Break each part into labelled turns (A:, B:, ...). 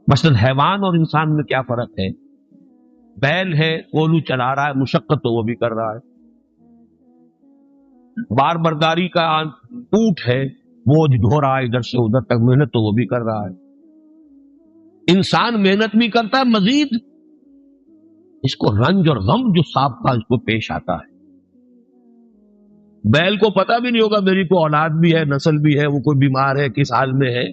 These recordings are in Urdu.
A: مثلا حیوان اور انسان میں کیا فرق ہے؟ بیل ہے کولو چلا رہا ہے، مشقت تو وہ بھی کر رہا ہے. بار برداری کا اونٹ ہے، بوجھ ڈھو رہا ہے ادھر سے ادھر تک، محنت تو وہ بھی کر رہا ہے. انسان محنت بھی کرتا ہے مزید، اس کو رنج اور غم جو سانپ کا اس کو پیش آتا ہے. بیل کو پتہ بھی نہیں ہوگا میری کو اولاد بھی ہے، نسل بھی ہے، وہ کوئی بیمار ہے، کس حال میں ہے.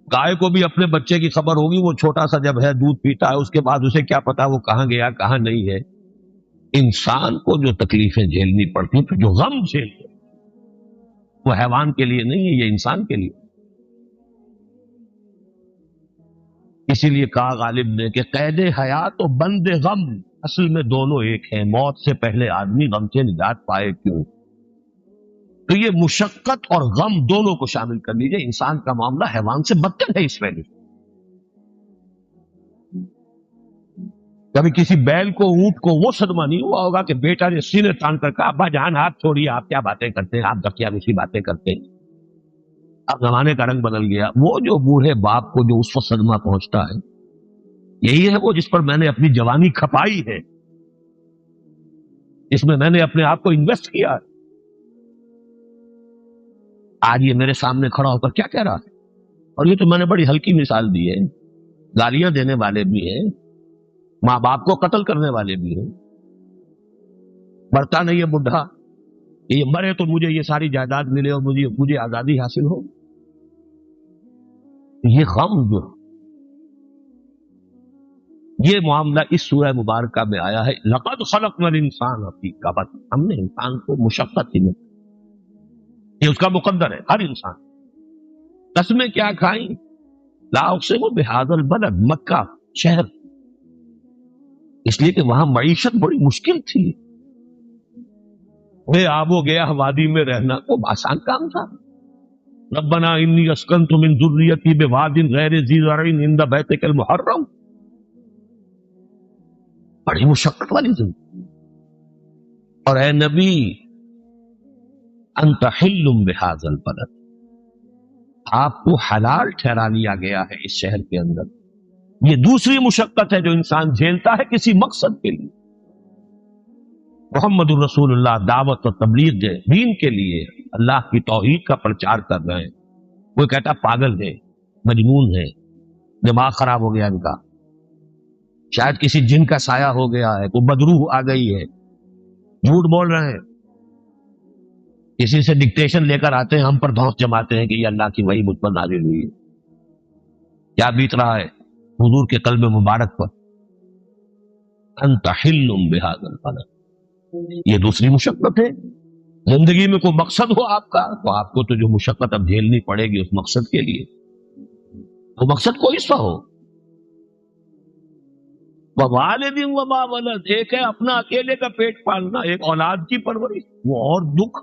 A: گائے کو بھی اپنے بچے کی خبر ہوگی، وہ چھوٹا سا جب ہے دودھ پیتا ہے، اس کے بعد اسے کیا پتا وہ کہاں گیا کہاں نہیں ہے. انسان کو جو تکلیفیں جھیلنی پڑتی ہیں، جو غم جھیلتے ہیں، وہ حیوان کے لیے نہیں ہے، یہ انسان کے لیے. اسی لیے کہا غالب نے کہ قید حیات و بند غم اصل میں دونوں ایک ہیں. موت سے پہلے آدمی غم سے نجات پائے کیوں؟ تو یہ مشقت اور غم دونوں کو شامل کر لیجئے. انسان کا معاملہ حیوان سے بدتر ہے اس پہلے. کبھی کسی بیل کو اونٹ کو وہ صدمہ نہیں ہوا ہوگا کہ بیٹا نے سینے تان کر کہا ابا جان آپ چھوڑیے، آپ کیا باتیں کرتے ہیں، آپ دکیا اسی باتیں کرتے ہیں. اب زمانے کا رنگ بدل گیا. وہ جو بوڑھے باپ کو جو اس وقت صدمہ پہنچتا ہے، یہی ہے وہ جس پر میں نے اپنی جوانی کھپائی ہے، اس میں نے اپنے آپ کو انویسٹ کیا ہے. آج یہ میرے سامنے کھڑا ہو کر کیا کہہ رہا ہے؟ اور یہ تو میں نے بڑی ہلکی مثال دی ہے. گالیاں دینے والے بھی ہیں، ماں باپ کو قتل کرنے والے بھی ہیں. مرتا نہیں ہے بڈھا، یہ مرے تو مجھے یہ ساری جائیداد ملے اور مجھے آزادی حاصل ہو. یہ غم جو یہ معاملہ اس سورہ مبارکہ میں آیا ہے. لقد خلقنا الانسان فی کبد، ہم نے انسان کو مشقت ہی میں، یہ اس کا مقدر ہے. ہر انسان قسمیں کیا کھائیں؟ لا اقسم بہذا البلد، مکہ شہر، اس لیے کہ وہاں معیشت بڑی مشکل تھی. بے آب و گیا وادی میں رہنا کو آسان کام تھا. ربنا انی اسکنت من ذریتی بواد غیر ذی زرع عند بیتک المحرم، بڑی مشقت والی زندگی. اور اے نبی انت حل بہذا البلد، آپ کو حلال ٹھہرا لیا گیا ہے اس شہر کے اندر. یہ دوسری مشقت ہے جو انسان جھیلتا ہے کسی مقصد کے لیے. محمد الرسول اللہ دعوت و تبلیغ دین کے لیے اللہ کی توحید کا پرچار کر رہے ہیں. کوئی کہتا پاگل ہے، مجنون ہے، دماغ خراب ہو گیا ان کا، شاید کسی جن کا سایہ ہو گیا ہے، کوئی بدروح آ گئی ہے، جھوٹ بول رہے ہیں. کسی سے ڈکٹیشن لے کر آتے ہیں، ہم پر دھوس جماتے ہیں کہ یہ اللہ کی وحی مجھ پر نازل ہوئی ہے. کیا بیت رہا ہے حضور کے قلب مبارک پر؟ انت حل بہذا البلد، یہ دوسری مشقت ہے. زندگی میں کوئی مقصد ہو آپ کا، تو آپ کو تو جو مشقت اب جھیلنی پڑے گی اس مقصد کے لیے، وہ مقصد کوئی سا ہو. ووالد وما ولد، ایک ہے اپنا اکیلے کا پیٹ پالنا، ایک اولاد کی پرورش، وہ اور دکھ،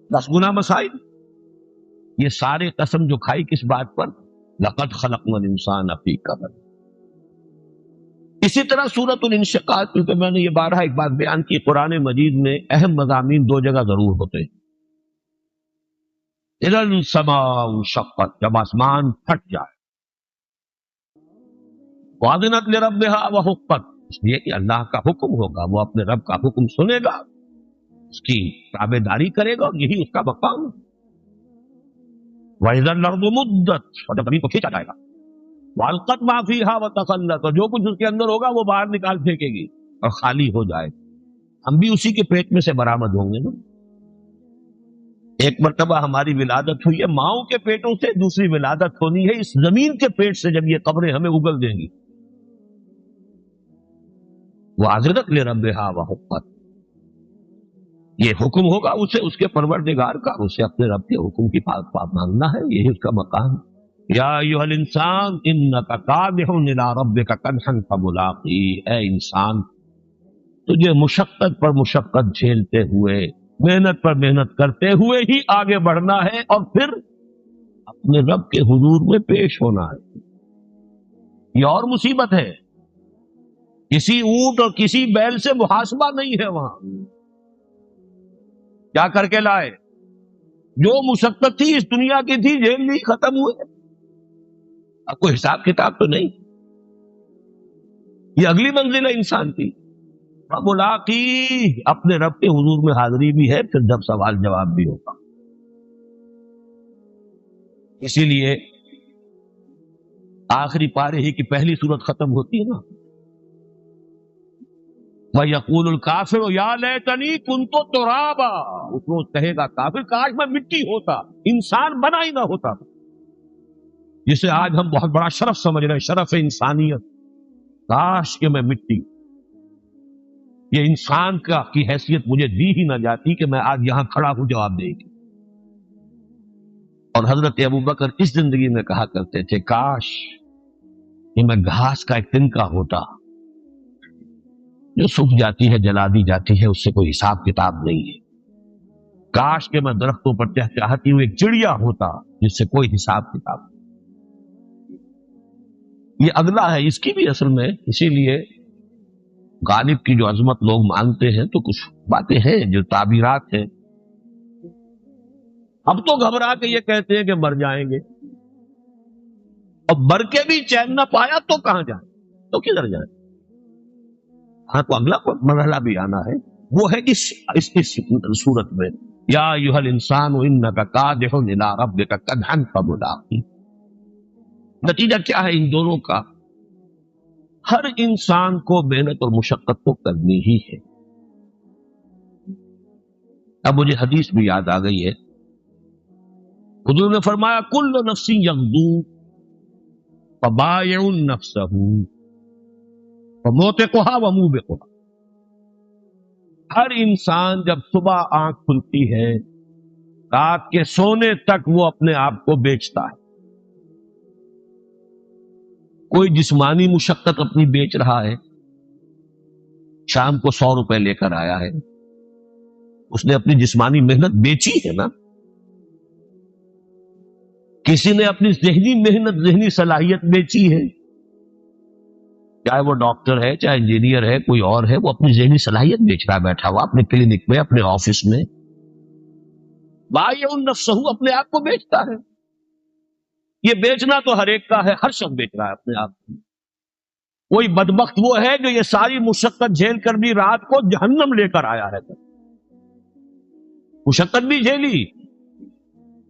A: 10 گنا مسائل. یہ سارے قسم جو کھائی کس بات پر؟ لقد خلقنا الانسان فی کبد. اسی طرح سورۃ الانشقاق، کیونکہ میں نے یہ بارہا ایک بات بیان کی، قرآن مجید میں اہم مضامین 2 جگہ ضرور ہوتے ہیں. اذا السماء انشقت، جب آسمان پھٹ جائے، واذنت لربها وحقت، اس لیے کہ اللہ کا حکم ہوگا، وہ اپنے رب کا حکم سنے گا، اس کی تابع داری کرے گا، اور یہی اس کا مقام. وَإِذَا الْأَرْضُ مُدَّتْ، اور جب زمین کو کھینچا جائے گا، وَأَلْقَتْ مَا فِيهَا وَتَخَلَّتْ، اور جو کچھ اس کے اندر ہوگا وہ باہر نکال پھینکے گی اور خالی ہو جائے. ہم بھی اسی کے پیٹ میں سے برآمد ہوں گے نا. ایک مرتبہ ہماری ولادت ہوئی ہے ماؤں کے پیٹوں سے، دوسری ولادت ہونی ہے اس زمین کے پیٹ سے جب یہ قبریں ہمیں اگل دیں گی. وَأَذِنَتْ لِرَبِّهَا وَحُقَّتْ، یہ حکم ہوگا اسے اس کے پروردگار کا، اسے اپنے رب کے حکم کی پاک مانگنا ہے، یہی اس کا مقام. یا ایھا الانسان انک کادح الی ربک کدحا فملاقیہ، اے انسان تجھے مشقت پر مشقت جھیلتے ہوئے، محنت پر محنت کرتے ہوئے ہی آگے بڑھنا ہے، اور پھر اپنے رب کے حضور میں پیش ہونا ہے. یہ اور مصیبت ہے، کسی اونٹ اور کسی بیل سے محاسبہ نہیں ہے. وہاں کیا کر کے لائے؟ جو مشقت تھی اس دنیا کی تھی، جھیل لی، ختم ہوئے، اب کوئی حساب کتاب تو نہیں. یہ اگلی منزل ہے انسان کی. ملاقی اپنے رب کے حضور میں حاضری بھی ہے، پھر جب سوال جواب بھی ہوگا. اسی لیے آخری پارے ہی کی پہلی صورت ختم ہوتی ہے نا، وَيَقُولُ الْكَافِرُ يَا لَيْتَنِي كُنتُ تُرَابًا. اس روز کہے گا کافر، کاش میں مٹی ہوتا، انسان بنا ہی نہ ہوتا. جسے آج ہم بہت بڑا شرف سمجھ رہے ہیں، شرف انسانیت. کاش کہ میں مٹی، یہ انسان کی حیثیت مجھے دی ہی نہ جاتی کہ میں آج یہاں کھڑا ہوں جواب دے گی. اور حضرت ابوبکر اس زندگی میں کہا کرتے تھے کاش کہ میں گھاس کا ایک تنکا ہوتا جو سوکھ جاتی ہے، جلا دی جاتی ہے، اس سے کوئی حساب کتاب نہیں ہے. کاش کہ میں درختوں پر چہچہاتی ہوئی ایک چڑیا ہوتا جس سے کوئی حساب کتاب نہیں. یہ اگلا ہے، اس کی بھی اصل میں اسی لیے غالب کی جو عظمت لوگ مانتے ہیں تو کچھ باتیں ہیں جو تعبیرات ہیں. اب تو گھبرا کے یہ کہتے ہیں کہ مر جائیں گے، اب مر کے بھی چین نہ پایا تو کہاں جائیں، تو کدھر جائیں. ہاں تو اگلا مرحلہ بھی آنا ہے، وہ ہے اس صورت میں یا ایھا الانسان انک کادح الی ربک کدحا فملاقی. نتیجہ کیا ہے ان دونوں کا؟ ہر انسان کو محنت اور مشقت تو کرنی ہی ہے. اب مجھے حدیث بھی یاد آ گئی ہے، حضور نے فرمایا کل نفس یغدو فبائع نفسہ وموتقها وموبقها. ہر انسان جب صبح آنکھ کھلتی ہے رات کے سونے تک وہ اپنے آپ کو بیچتا ہے. کوئی جسمانی مشقت اپنی بیچ رہا ہے، شام کو 100 روپے لے کر آیا ہے، اس نے اپنی جسمانی محنت بیچی ہے نا. کسی نے اپنی ذہنی محنت، ذہنی صلاحیت بیچی ہے، چاہے وہ ڈاکٹر ہے، چاہے انجینئر ہے، کوئی اور ہے، وہ اپنی ذہنی صلاحیت بیچ رہا ہے بیٹھا ہوا اپنے کلینک میں، اپنے آفس میں. بائع نفسہ، اپنے آپ کو بیچتا ہے. یہ بیچنا تو ہر ایک کا ہے، ہر شخص بیچ رہا ہے اپنے آپ کو. کوئی بدبخت وہ ہے جو یہ ساری مشقت جھیل کر بھی رات کو جہنم لے کر آیا ہے. مشقت بھی جھیلی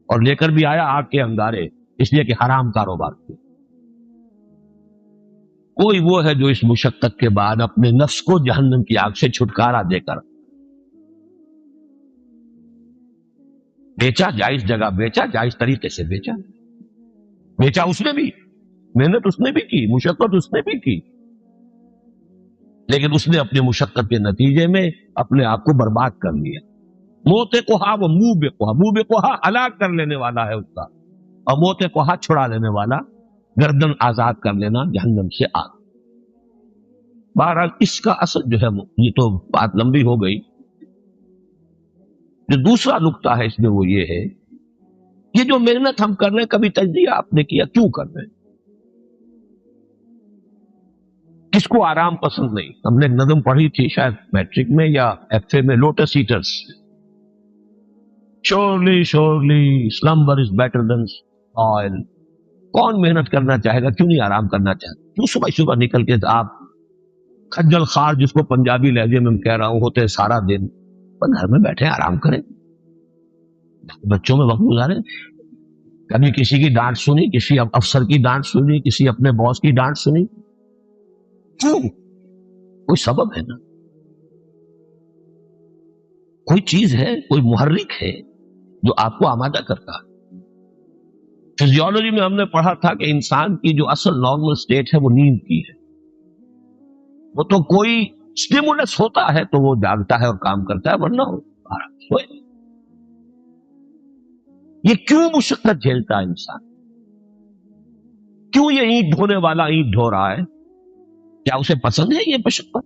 A: اور لے کر بھی آیا آگ کے انگارے، اس لیے کہ حرام کاروبار کیا. کوئی وہ ہے جو اس مشقت کے بعد اپنے نفس کو جہنم کی آگ سے چھٹکارا دے کر بیچا، جائز جگہ بیچا، جائز طریقے سے بیچا اس نے بھی، محنت اس نے بھی کی، مشقت اس نے بھی کی، لیکن اس نے اپنی مشقت کے نتیجے میں اپنے آپ کو برباد کر لیا. موت کوہا وہ منہ بے کوہا، منہ بے کوہا ہلاک کر لینے والا ہے اس کا، اور موت کوہا چھڑا لینے والا، گردن آزاد کر لینا جہنم سے آگ. بہرحال اس کا اصل جو ہے یہ تو بات لمبی ہو گئی. جو دوسرا نقطہ ہے اس میں وہ یہ ہے، یہ جو محنت ہم کر رہے ہیں کبھی تجزیہ آپ نے کیا کیوں کر رہے ہیں؟ کس کو آرام پسند نہیں؟ ہم نے ایک نظم پڑھی تھی شاید میٹرک میں یا ایف اے میں، lotus eaters. Surely slumber is better than oil. کون محنت کرنا چاہے گا؟ کیوں نہیں آرام کرنا چاہے گا؟ کیوں صبح صبح نکل کے آپ خجل خار، جس کو پنجابی لہجے میں کہہ رہا ہوں، ہوتے ہیں سارا دن پر گھر میں بیٹھے آرام کریں، بچوں میں وقت گزاریں. کبھی کسی کی ڈانٹ سنی، کسی افسر کی ڈانٹ سنی، کسی اپنے باس کی ڈانٹ سنی؟ کیوں؟ کوئی سبب ہے نا، کوئی چیز ہے، کوئی محرک ہے جو آپ کو آمادہ کرتا ہے. فزیولوجی میں ہم نے پڑھا تھا کہ انسان کی جو اصل نارمل سٹیٹ ہے وہ نیند کی ہے. وہ تو کوئی سٹیمولس ہوتا ہے تو وہ جاگتا ہے اور کام کرتا ہے، ورنہ سوئے. یہ کیوں مشقت جھیلتا ہے انسان؟ کیوں یہ اینٹ ڈھونے والا اینٹ ڈھو رہا ہے؟ کیا اسے پسند ہے یہ مشقت؟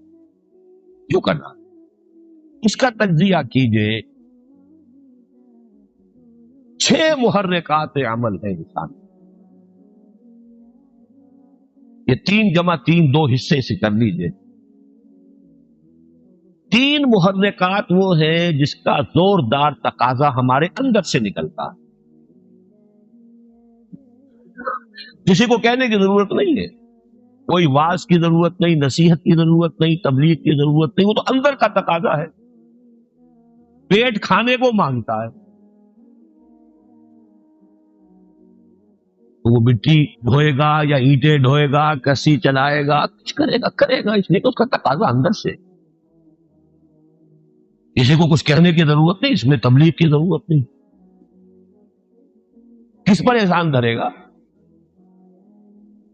A: کیوں کرنا؟ اس کا تجزیہ کیجئے. 6 محرکات عمل ہے انسان. یہ 3 جمع 3 2 حصے سے کر لیجئے. تین محرکات وہ ہیں جس کا زوردار تقاضا ہمارے اندر سے نکلتا ہے. کسی کو کہنے کی ضرورت نہیں ہے، کوئی واعظ کی ضرورت نہیں، نصیحت کی ضرورت نہیں، تبلیغ کی ضرورت نہیں، وہ تو اندر کا تقاضا ہے، پیٹ کھانے کو مانگتا ہے. تو وہ مٹی ڈھوئے گا یا اینٹیں ڈھوئے گا، کسی چلائے گا، کچھ کرے گا اس لیے کہ اس کا تقاضا اندر سے. کسی کو کچھ کہنے کی ضرورت نہیں، اس میں تبلیغ کی ضرورت نہیں. کس پر احسان دھرے گا؟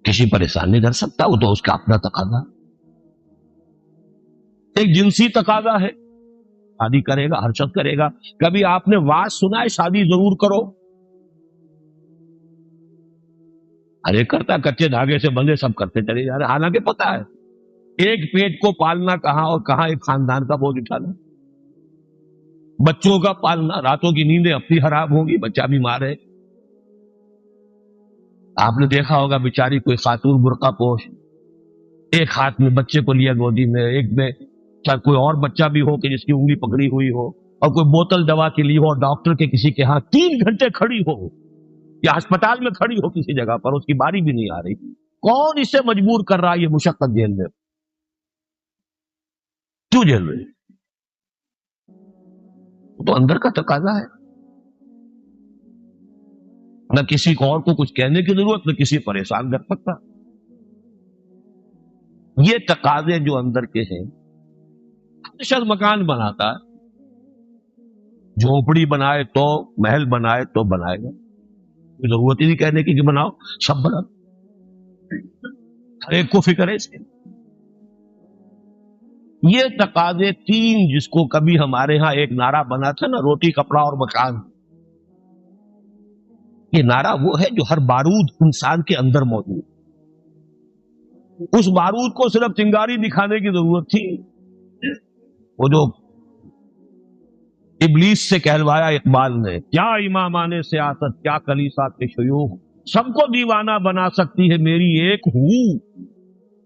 A: کسی پر احسان نہیں دھر سکتا، وہ تو اس کا اپنا تقاضا. ایک جنسی تقاضا ہے، شادی کرے گا، ہر شخص کرے گا. کبھی آپ نے واعظ سنا ہے شادی ضرور کرو؟ ہر ایک کرتا، کچے دھاگے سے بندے سب کرتے چلے جا رہے، حالانکہ پتا ہے ایک پیٹ کو پالنا کہاں اور کہاں ایک خاندان کا بوجھ اٹھانا. بچوں کا پالنا، راتوں کی نیندیں اپنی خراب ہوں گی، بچہ بیمار ہے. آپ نے دیکھا ہوگا بیچاری کوئی خاتون برقع پوش، ایک ہاتھ میں بچے کو لیا گودی میں، ایک میں چاہے کوئی اور بچہ بھی ہو کہ جس کی انگلی پکڑی ہوئی ہو، اور کوئی بوتل دوا کے لیے ہو، اور ڈاکٹر کے کسی کے ہاں 3 گھنٹے کھڑی ہو، یا ہسپتال میں کھڑی ہو کسی جگہ پر، اس کی باری بھی نہیں آ رہی. کون اسے مجبور کر رہا ہے یہ مشقت جھیل میں؟ کیوں جھیل رہی؟ تو اندر کا تقاضا ہے. نہ کسی کو اور کو کچھ کہنے کی ضرورت، نہ کسی پریشان کر سکتا. یہ تقاضے جو اندر کے ہیں. شخص مکان بناتا ہے، جھونپڑی بنائے تو، محل بنائے تو بنائے گا، کوئی ضرورت ہی نہیں کہنے کی کہ بناؤ، سب بنا. ہر ایک کو فکر ہے اس کی. یہ تقاضے تین جس کو کبھی ہمارے ہاں ایک نعرہ بنا تھا نا، روٹی کپڑا اور مکان. یہ نعرہ وہ ہے جو ہر بارود انسان کے اندر موجود. اس بارود کو صرف چنگاری دکھانے کی ضرورت تھی. وہ جو ابلیس سے کہلوایا اقبال نے، کیا امامان سیاست، کیا کلیسا کے شیوخ، سب کو دیوانہ بنا سکتی ہے میری ایک ہو.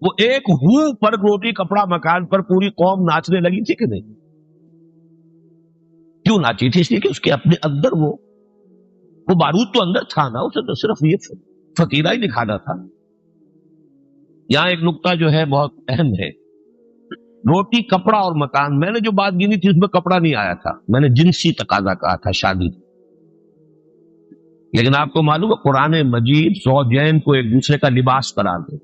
A: وہ ایک ہو پر روٹی کپڑا مکان پر پوری قوم ناچنے لگی تھی کہ نہیں؟ کیوں ناچی تھی؟ اس لیے کہ اس کے اپنے اندر وہ بارود تو اندر تھا نا، اسے تو صرف یہ فقیرہ ہی دکھانا تھا. یہاں ایک نقطہ جو ہے بہت اہم ہے. روٹی کپڑا اور مکان، میں نے جو بات گنی تھی اس میں کپڑا نہیں آیا تھا، میں نے جنسی تقاضا کہا تھا، شادی. لیکن آپ کو معلوم ہے قرآن مجید زوجین کو ایک دوسرے کا لباس قرار دے.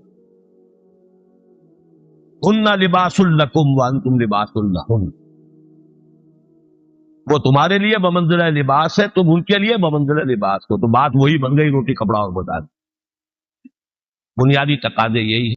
A: ہن لباس لکم وانتم لباس لہن، وہ تمہارے لیے بمنزلہ لباس ہے، تم ان کے لیے بمنزلہ لباس ہو. تو بات وہی بن گئی، روٹی کپڑا اور مکان. بنیادی تقاضے یہی ہے.